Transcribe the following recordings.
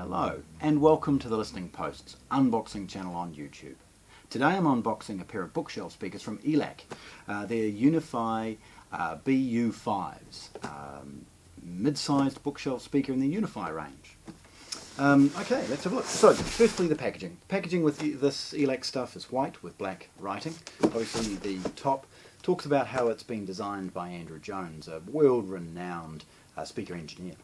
Hello and welcome to the Listening Post's unboxing channel on YouTube. Today I'm unboxing a pair of bookshelf speakers from ELAC. They're Uni-Fi BS-U5s, mid-sized bookshelf speaker in the Uni-Fi range. Okay, let's have a look. So, firstly the packaging. Packaging with this ELAC stuff is white with black writing. Obviously the top talks about how it's been designed by Andrew Jones, a world-renowned speaker engineer.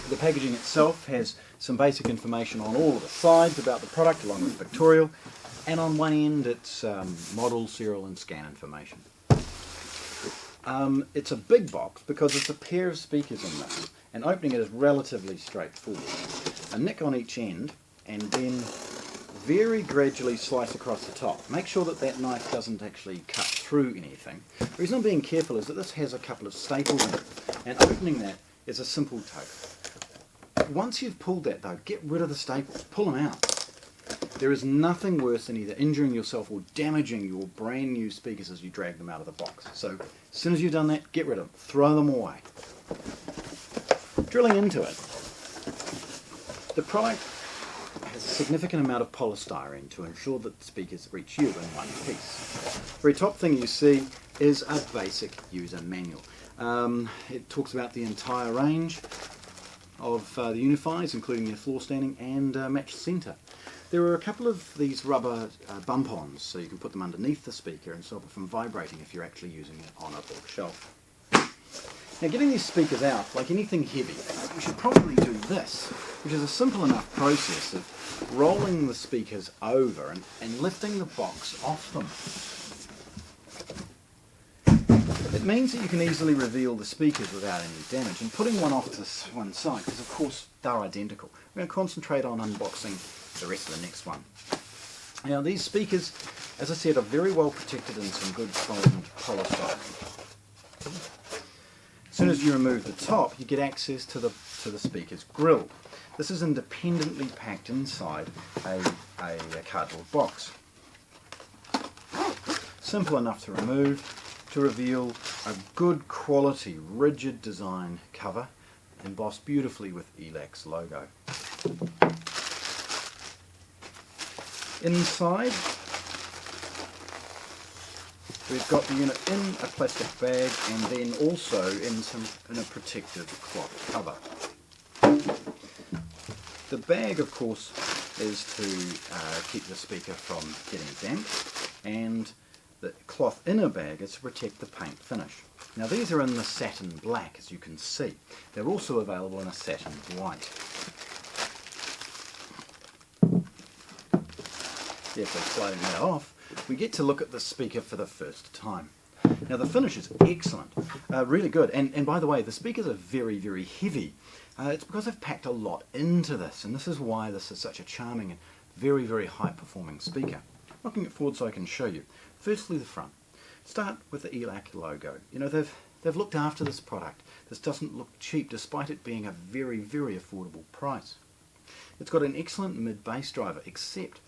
The packaging itself has some basic information on all of the sides about the product along with pictorial, and on one end it's model, serial and scan information. It's a big box because it's a pair of speakers in this, and opening it is relatively straightforward. A nick on each end and then very gradually slice across the top. Make sure that that knife doesn't actually cut through anything. The reason I'm being careful is that this has a couple of staples in it, and opening that is a simple tug. Once you've pulled that though, get rid of the staples, pull them out. There is nothing worse than either injuring yourself or damaging your brand new speakers as you drag them out of the box. So as soon as you've done that, get rid of them, throw them away. Drilling into it, the product has a significant amount of polystyrene to ensure that the speakers reach you in one piece. The very top thing you see is a basic user manual. It talks about the entire range of the Uni-Fis, including their floor standing and matched centre. There are a couple of these rubber bump-ons, so you can put them underneath the speaker and stop it from vibrating if you're actually using it on a bookshelf. Now, getting these speakers out, like anything heavy, we should probably do this, which is a simple enough process of rolling the speakers over and lifting the box off them. It means that you can easily reveal the speakers without any damage, and putting one off to one side, because of course they're identical. We're going to concentrate on unboxing the rest of the next one. Now these speakers, as I said, are very well protected in some good foamed polystyrene. As soon as you remove the top, you get access to the speaker's grill. This is independently packed inside a cardboard box. Simple enough to remove, to reveal a good quality rigid design cover embossed beautifully with ELAC's logo. Inside we've got the unit in a plastic bag and then also in a protective cloth cover. The bag of course is to keep the speaker from getting damp, and the cloth inner bag is to protect the paint finish. Now these are in the satin black, as you can see. They're also available in a satin white. Yeah, so sliding that off, we get to look at the speaker for the first time. Now the finish is excellent, really good, and by the way, the speakers are very, very heavy. It's because I've packed a lot into this, and this is why this is such a charming and very, very high performing speaker. Looking it forward so I can show you. Firstly, the front. Start with the ELAC logo. You know, they've looked after this product. This doesn't look cheap despite it being a very, very affordable price. It's got an excellent mid-bass driver, except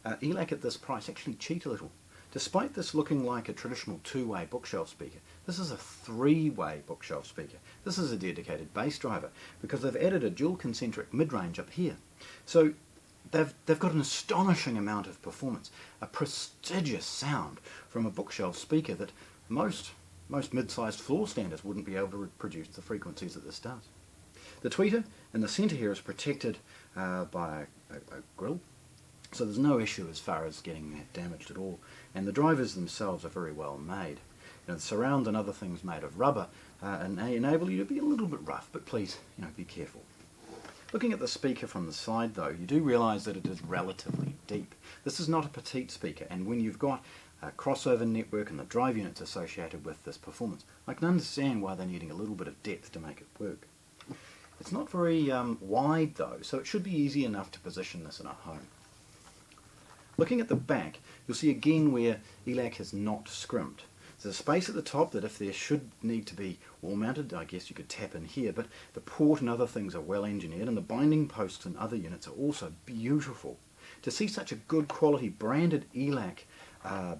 ELAC at this price actually cheat a little. Despite this looking like a traditional two-way bookshelf speaker, this is a three-way bookshelf speaker. This is a dedicated bass driver because they've added a dual concentric mid-range up here. So they've got an astonishing amount of performance, a prestigious sound from a bookshelf speaker that most mid-sized floor standers wouldn't be able to produce the frequencies that this does. The tweeter in the centre here is protected by a grill, so there's no issue as far as getting that damaged at all, and the drivers themselves are very well made. You know, the surround and other things made of rubber and they enable you to be a little bit rough, but please, you know, be careful. Looking at the speaker from the side though, you do realise that it is relatively deep. This is not a petite speaker, and when you've got a crossover network and the drive units associated with this performance, I can understand why they're needing a little bit of depth to make it work. It's not very wide though, so it should be easy enough to position this in a home. Looking at the back, you'll see again where ELAC has not scrimped. There's a space at the top that if there should need to be wall mounted, I guess you could tap in here, but the port and other things are well engineered, and the binding posts and other units are also beautiful. To see such a good quality branded ELAC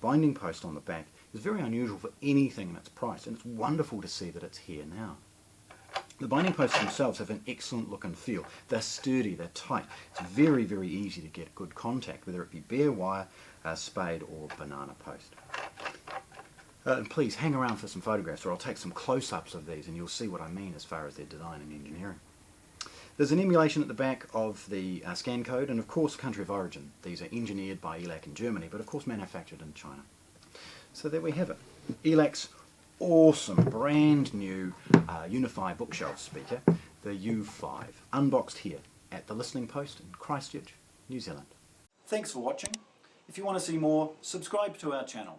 binding post on the back is very unusual for anything in its price, and it's wonderful to see that it's here now. The binding posts themselves have an excellent look and feel. They're sturdy, they're tight. It's very, very easy to get good contact, whether it be bare wire, spade or banana post. And please hang around for some photographs, or I'll take some close-ups of these and you'll see what I mean as far as their design and engineering. There's an emulation at the back of the scan code, and of course country of origin. These are engineered by ELAC in Germany, but of course manufactured in China. So there we have it. ELAC's awesome brand new Uni-Fi bookshelf speaker, the U5, unboxed here at the Listening Post in Christchurch, New Zealand. Thanks for watching. If you want to see more, subscribe to our channel.